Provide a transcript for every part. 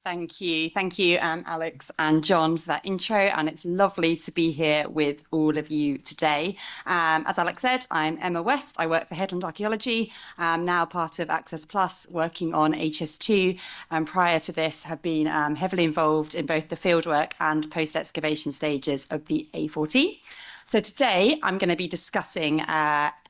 Thank you. Thank you, Alex and John, for that intro. And it's lovely to be here with all of you today. As Alex said, I'm Emma West. I work for Headland Archaeology. I'm now part of Access Plus, working on HS2. And prior to this, have been heavily involved in both the fieldwork and post-excavation stages of the A14. So today I'm going to be discussing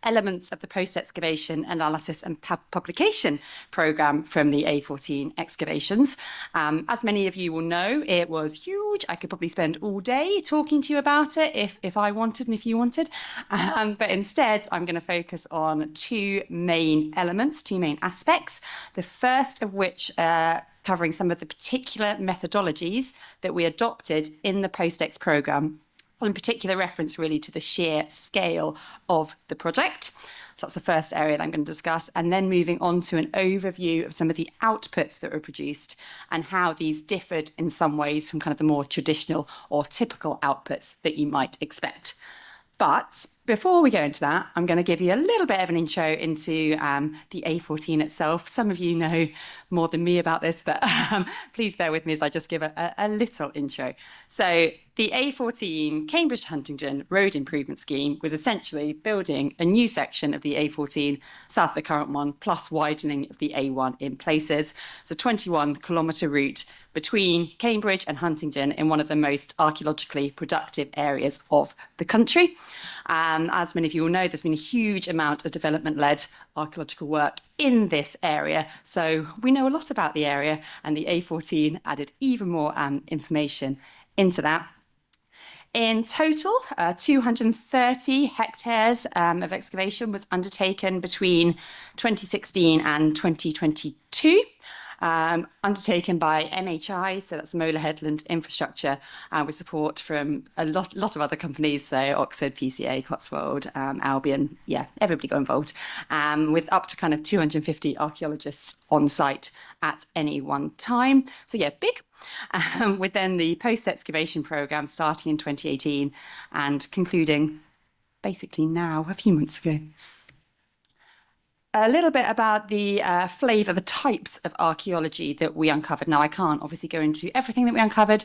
elements of the post-excavation analysis and publication programme from the A14 excavations. As many of you will know, it was huge. I could probably spend all day talking to you about it if I wanted and if you wanted. But instead, I'm going to focus on two main elements, two main aspects. The first of which covering some of the particular methodologies that we adopted in the post-ex programme, in particular reference really to the sheer scale of the project. So that's the first area that I'm going to discuss, and then moving on to an overview of some of the outputs that were produced and how these differed in some ways from kind of the more traditional or typical outputs that you might expect. But before we go into that, I'm going to give you a little bit of an intro into the A14 itself. Some of you know more than me about this, but please bear with me as I just give a little intro. So the A14 Cambridge Huntingdon road improvement scheme was essentially building a new section of the A14 south of the current one, plus widening of the A1 in places. It's a 21-kilometre route between Cambridge and Huntingdon in one of the most archaeologically productive areas of the country. As many of you will know, there's been a huge amount of development-led archaeological work in this area. So we know a lot about the area, and the A14 added even more information into that. In total, 230 hectares of excavation was undertaken between 2016 and 2022. Undertaken by MHI, so that's MOLA-Headland Infrastructure, with support from a lot of other companies, so Oxford, PCA, Cotswold, Albion, everybody got involved, with up to kind of 250 archaeologists on site at any one time. So big. With then the post-excavation programme starting in 2018 and concluding basically now, a few months ago. A little bit about the flavour, the types of archaeology that we uncovered. Now, I can't obviously go into everything that we uncovered,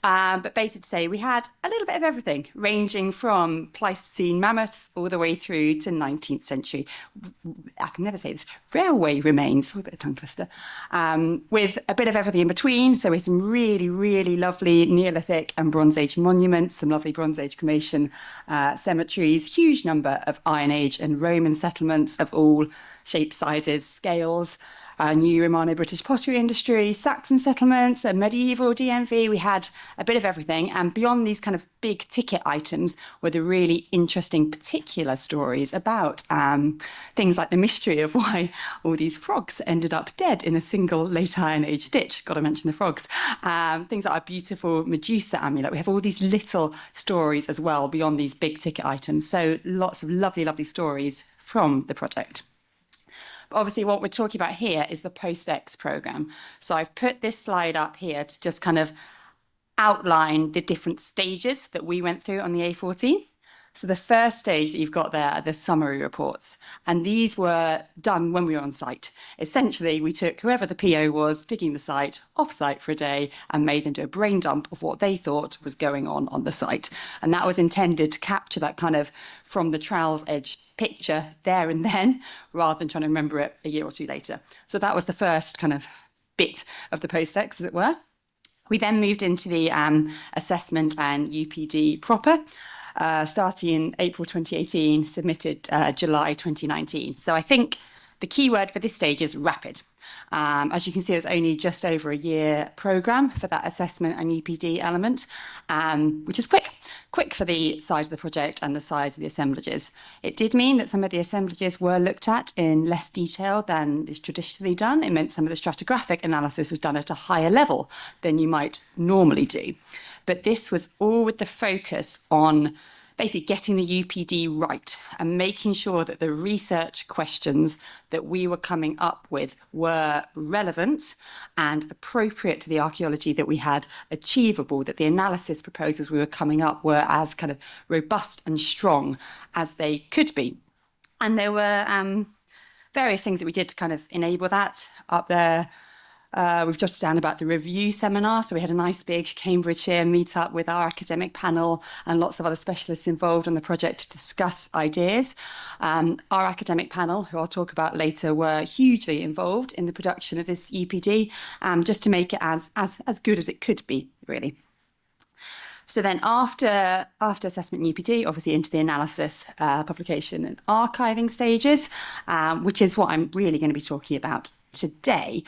but basically to say we had a little bit of everything, ranging from Pleistocene mammoths all the way through to 19th century, I can never say this, railway remains, a bit of tongue twister, with a bit of everything in between. So we had some really, really lovely Neolithic and Bronze Age monuments, some lovely Bronze Age cremation cemeteries, huge number of Iron Age and Roman settlements of all shapes, sizes, scales, new Romano-British pottery industry, Saxon settlements, a medieval DMV. We had a bit of everything. And beyond these kind of big ticket items were the really interesting particular stories about things like the mystery of why all these frogs ended up dead in a single late Iron Age ditch. Got to mention the frogs. Things like our beautiful Medusa amulet. We have all these little stories as well beyond these big ticket items. So lots of lovely, lovely stories from the project. Obviously, what we're talking about here is the post-ex programme. So I've put this slide up here to just kind of outline the different stages that we went through on the A14. So the first stage that you've got there are the summary reports, and these were done when we were on site. Essentially, we took whoever the PO was digging the site off-site for a day and made them do a brain dump of what they thought was going on the site. And that was intended to capture that kind of from the trowel's edge picture there and then, rather than trying to remember it a year or two later. So that was the first kind of bit of the post-ex, as it were. We then moved into the assessment and UPD proper. Starting in April 2018, submitted July 2019. So I think the key word for this stage is rapid. As you can see, it was only just over a year programme for that assessment and UPD element, which is quick for the size of the project and the size of the assemblages. It did mean that some of the assemblages were looked at in less detail than is traditionally done. It meant some of the stratigraphic analysis was done at a higher level than you might normally do. But this was all with the focus on basically getting the UPD right and making sure that the research questions that we were coming up with were relevant and appropriate to the archaeology that we had, achievable, that the analysis proposals we were coming up were as kind of robust and strong as they could be. And there were various things that we did to kind of enable that up there. We've jotted down about the review seminar. So we had a nice big Cambridgeshire meet up with our academic panel and lots of other specialists involved on the project to discuss ideas. Our academic panel, who I'll talk about later, were hugely involved in the production of this UPD, just to make it as good as it could be, really. So then after assessment and UPD, obviously into the analysis, publication and archiving stages, which is what I'm really going to be talking about today.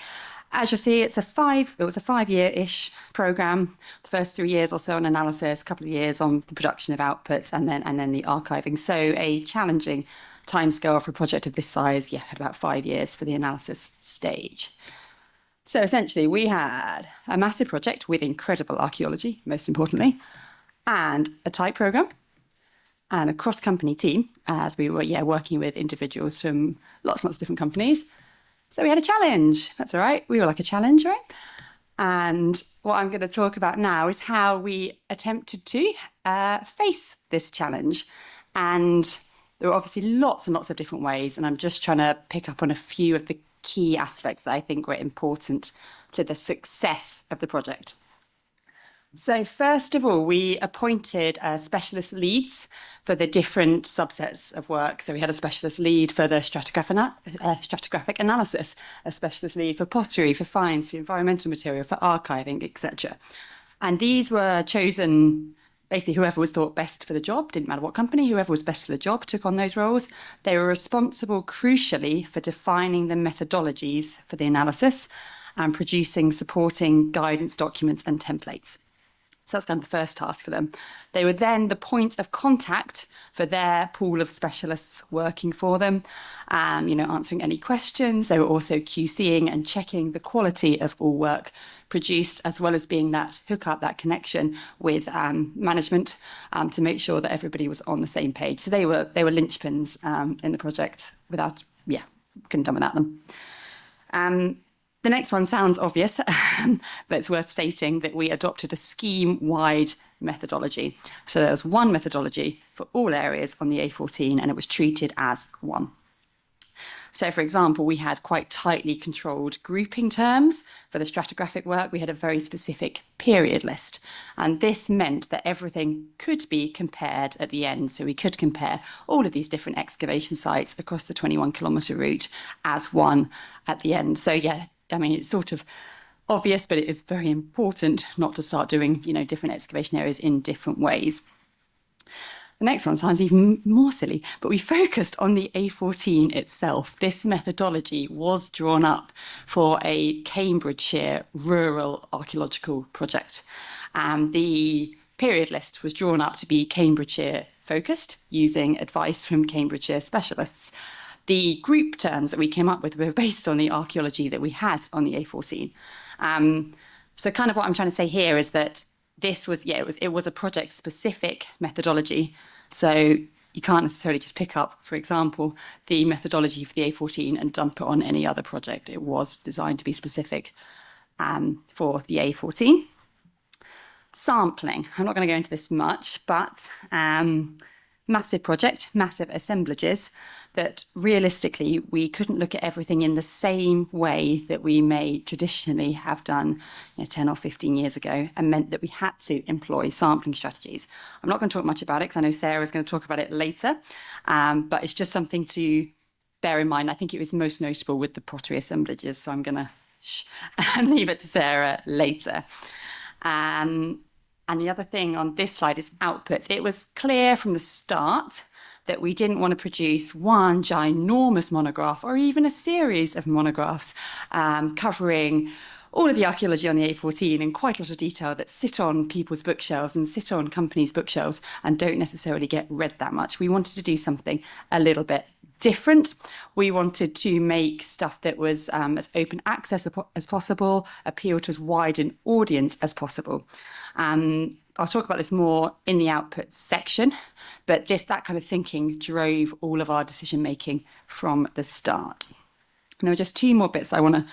As you'll see, it was a 5-year-ish programme. The first 3 years or so on analysis, a couple of years on the production of outputs, and then the archiving. So a challenging timescale for a project of this size. Yeah, had about 5 years for the analysis stage. So essentially, we had a massive project with incredible archaeology, most importantly, and a tight programme and a cross-company team, as we were working with individuals from lots and lots of different companies. So we had a challenge. That's all right. We all like a challenge, right? And what I'm going to talk about now is how we attempted to face this challenge. And there were obviously lots and lots of different ways, and I'm just trying to pick up on a few of the key aspects that I think were important to the success of the project. So first of all, we appointed specialist leads for the different subsets of work. So we had a specialist lead for the stratigraphic analysis, a specialist lead for pottery, for finds, for environmental material, for archiving, etc. And these were chosen, basically whoever was thought best for the job, didn't matter what company, whoever was best for the job took on those roles. They were responsible, crucially, for defining the methodologies for the analysis and producing supporting guidance documents and templates. So that's kind of the first task for them. They were then the point of contact for their pool of specialists working for them, answering any questions. They were also QCing and checking the quality of all work produced, as well as being that hookup, that connection with management to make sure that everybody was on the same page. So they were linchpins in the project. Couldn't have done without them. The next one sounds obvious, but it's worth stating that we adopted a scheme-wide methodology. So there was one methodology for all areas on the A14, and it was treated as one. So, for example, we had quite tightly controlled grouping terms. For the stratigraphic work, we had a very specific period list. And this meant that everything could be compared at the end. So we could compare all of these different excavation sites across the 21-kilometre route as one at the end. So, it's sort of obvious, but it is very important not to start doing, different excavation areas in different ways. The next one sounds even more silly, but we focused on the A14 itself. This methodology was drawn up for a Cambridgeshire rural archaeological project. The period list was drawn up to be Cambridgeshire focused, using advice from Cambridgeshire specialists. The group terms that we came up with were based on the archaeology that we had on the A14. So kind of what I'm trying to say here is that this was, it was a project-specific methodology. So you can't necessarily just pick up, for example, the methodology for the A14 and dump it on any other project. It was designed to be specific for the A14. Sampling. I'm not going to go into this much, but massive project, massive assemblages that realistically we couldn't look at everything in the same way that we may traditionally have done 10 or 15 years ago, and meant that we had to employ sampling strategies. I'm not going to talk much about it because I know Sarah is going to talk about it later, but it's just something to bear in mind. I think it was most notable with the pottery assemblages, so I'm going to leave it to Sarah later. And the other thing on this slide is outputs. It was clear from the start that we didn't want to produce one ginormous monograph or even a series of monographs covering all of the archaeology on the A14 in quite a lot of detail that sit on people's bookshelves and sit on companies' bookshelves and don't necessarily get read that much. We wanted to do something a little bit different. We wanted to make stuff that was as open access as possible, appeal to as wide an audience as possible. I'll talk about this more in the output section, but that kind of thinking drove all of our decision making from the start. And there are just two more bits that I want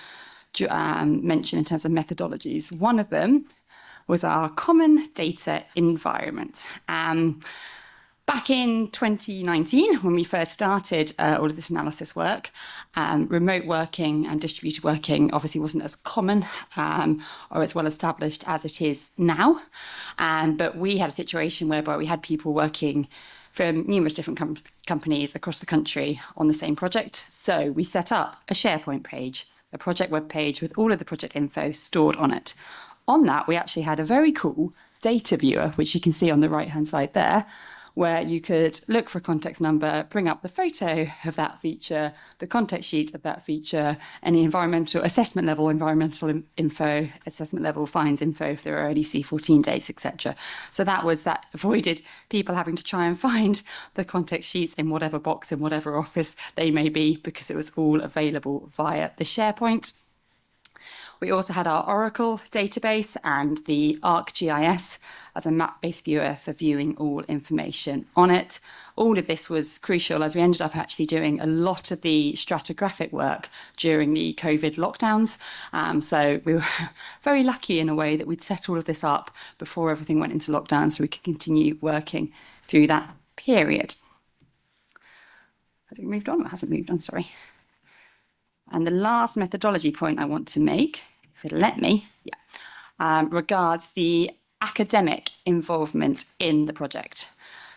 to mention in terms of methodologies. One of them was our common data environment. Back in 2019, when we first started all of this analysis work, remote working and distributed working obviously wasn't as common or as well established as it is now. But we had a situation whereby we had people working from numerous different companies across the country on the same project. So we set up a SharePoint page, a project web page with all of the project info stored on it. On that, we actually had a very cool data viewer, which you can see on the right-hand side there, where you could look for a context number, bring up the photo of that feature, the context sheet of that feature, any environmental assessment level, environmental info, assessment level, fines info, if there are any C14 dates, etc. So that avoided people having to try and find the context sheets in whatever box, in whatever office they may be, because it was all available via the SharePoint. We also had our Oracle database and the ArcGIS as a map-based viewer for viewing all information on it. All of this was crucial as we ended up actually doing a lot of the stratigraphic work during the COVID lockdowns. So we were very lucky in a way that we'd set all of this up before everything went into lockdown so we could continue working through that period. Has it moved on? It hasn't moved on, sorry. And the last methodology point I want to make, if it'll let me, regards the academic involvement in the project.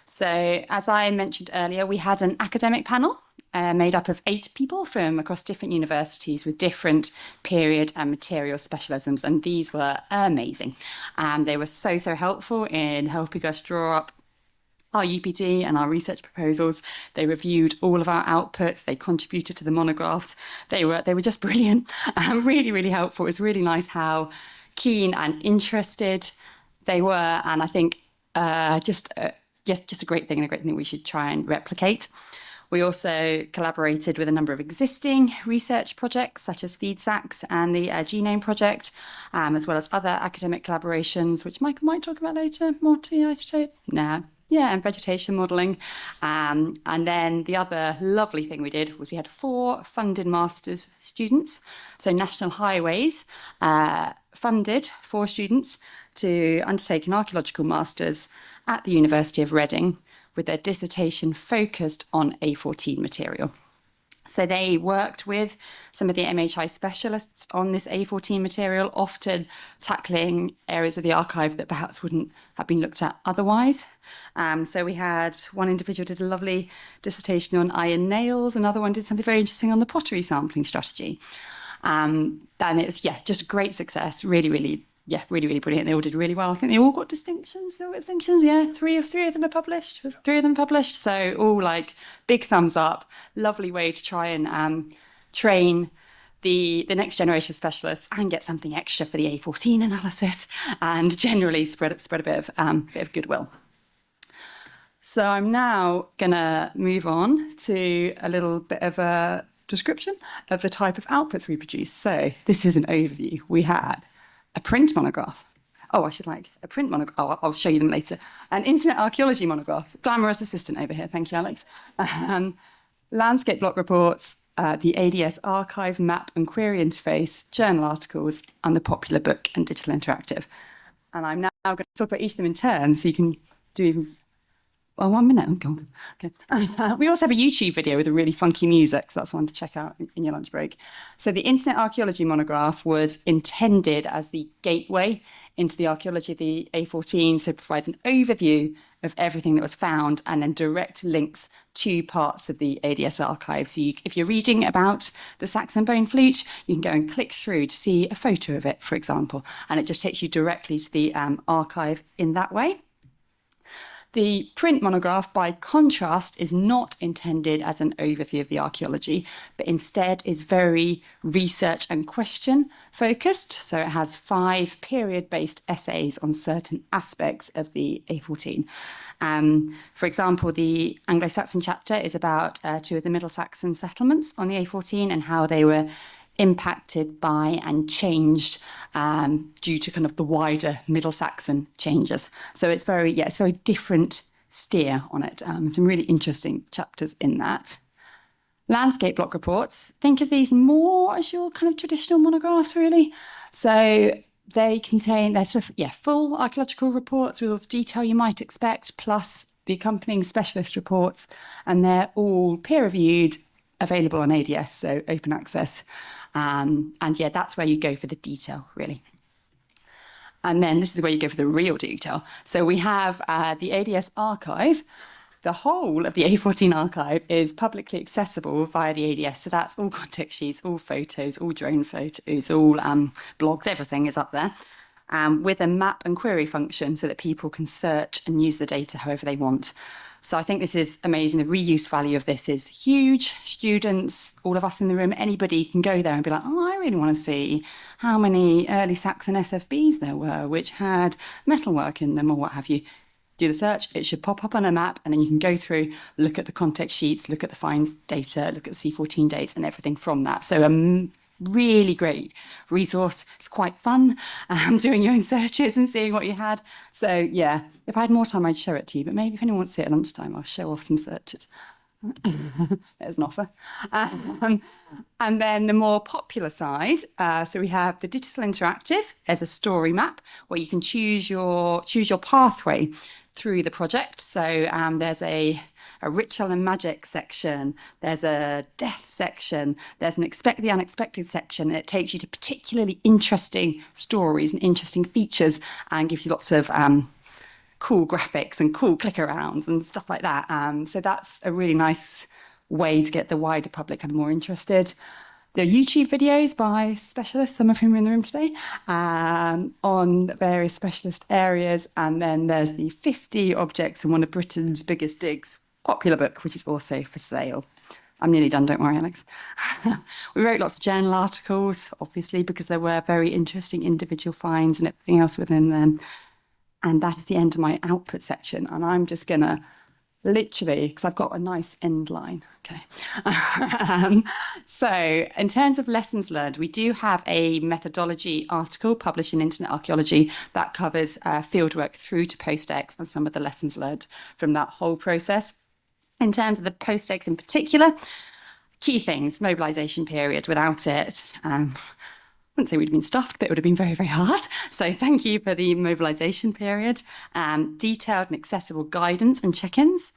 So as I mentioned earlier, we had an academic panel made up of 8 people from across different universities with different period and material specialisms, and these were amazing. They were so helpful in helping us draw up our UPD and our research proposals. They reviewed all of our outputs. They contributed to the monographs. They were just brilliant. Really helpful. It was really nice how keen and interested they were, and I think just a great thing, and a great thing that we should try and replicate. We also collaborated with a number of existing research projects, such as FeedSacs and the Genome Project, as well as other academic collaborations, which Michael might talk about later. More to isotope? No. Yeah, and vegetation modelling. And then the other lovely thing we did was we had 4 funded master's students. So National Highways funded 4 students to undertake an archaeological master's at the University of Reading with their dissertation focused on A14 material. So they worked with some of the MHI specialists on this A14 material, often tackling areas of the archive that perhaps wouldn't have been looked at otherwise. So we had one individual did a lovely dissertation on iron nails, another one did something very interesting on the pottery sampling strategy. And it was, just a great success, really brilliant. They all did really well. I think they all got distinctions. Yeah, three of them are published. 3 of them published. So all like big thumbs up. Lovely way to try and train the next generation of specialists and get something extra for the A14 analysis, and generally spread a bit of goodwill. So I'm now gonna move on to a little bit of a description of the type of outputs we produce. So this is an overview. We had a print monograph. Oh, I should like a print monograph. Oh, I'll show you them later. An internet archaeology monograph. Glamorous assistant over here. Thank you, Alex. Landscape block reports, the ADS archive, map and query interface, journal articles, and the popular book and digital interactive. And I'm now going to talk about each of them in turn, so you can do even... Oh, 1 minute. Oh, God. Okay. We also have a YouTube video with a really funky music, so that's one to check out in your lunch break. So the Internet Archaeology monograph was intended as the gateway into the archaeology of the A14, so it provides an overview of everything that was found and then direct links to parts of the ADS archive. So if you're reading about the Saxon bone flute, you can go and click through to see a photo of it, for example, and it just takes you directly to the archive in that way. The print monograph, by contrast, is not intended as an overview of the archaeology, but instead is very research and question focused. So it has 5 period-based essays on certain aspects of the A14. For example, the Anglo-Saxon chapter is about 2 of the Middle Saxon settlements on the A14 and how they were impacted by and changed due to kind of the wider Middle Saxon changes. So it's very different steer on it. Some really interesting chapters in that. Landscape block reports, think of these more as your kind of traditional monographs, really. So they contain, they're sort of, full archaeological reports with all the detail you might expect, plus the accompanying specialist reports, and they're all peer-reviewed, available on ADS, so open access. And yeah, that's where you go for the detail, really. And then this is where you go for the real detail. So we have the ADS archive. The whole of the A14 archive is publicly accessible via the ADS. So that's all context sheets, all photos, all drone photos, all blogs, everything is up there. With a map and query function so that people can search and use the data however they want. So I think this is amazing. The reuse value of this is huge. Students, all of us in the room, anybody can go there and be like, oh, I really want to see how many early Saxon SFBs there were, which had metalwork in them or what have you. Do the search, it should pop up on a map, and then you can go through, look at the context sheets, look at the finds data, look at the C14 dates and everything from that. So really great resource. It's quite fun doing your own searches and seeing what you had. So yeah, if I had more time, I'd show it to you. But maybe if anyone wants to see it at lunchtime, I'll show off some searches. There's an offer. And then the more popular side, so we have the digital interactive as a story map where you can choose your pathway through the project. So there's a ritual and magic section, there's a death section, there's an expect the unexpected section. It takes you to particularly interesting stories and interesting features and gives you lots of cool graphics and cool click arounds and stuff like that. So that's a really nice way to get the wider public kind of more interested. There are YouTube videos by specialists, some of whom are in the room today, on various specialist areas. And then there's the 50 objects in one of Britain's biggest digs popular book, which is also for sale. I'm nearly done, don't worry, Alex. We wrote lots of journal articles, obviously, because there were very interesting individual finds and everything else within them. And that is the end of my output section. And I'm just going to literally, because I've got a nice end line. Okay. So in terms of lessons learned, we do have a methodology article published in Internet Archaeology that covers fieldwork through to post-ex and some of the lessons learned from that whole process. In terms of the post-ex in particular, key things, mobilisation period. Without it, I wouldn't say we'd have been stuffed, but it would have been very, very hard. So thank you for the mobilisation period. Detailed and accessible guidance and check-ins,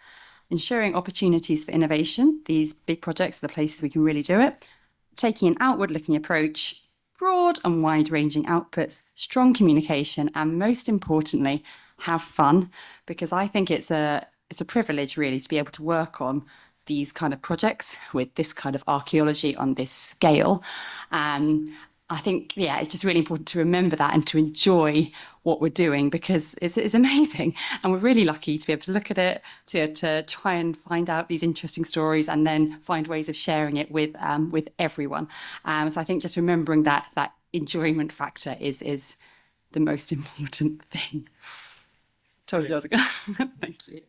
ensuring opportunities for innovation. These big projects are the places we can really do it. Taking an outward-looking approach, broad and wide-ranging outputs, strong communication, and most importantly, have fun, because I think it's a privilege really to be able to work on these kind of projects with this kind of archaeology on this scale. I think, yeah, it's just really important to remember that and to enjoy what we're doing, because it's amazing. And we're really lucky to be able to look at it, to try and find out these interesting stories and then find ways of sharing it with everyone. So I think just remembering that enjoyment factor is the most important thing. Told you I was going to. Thank you.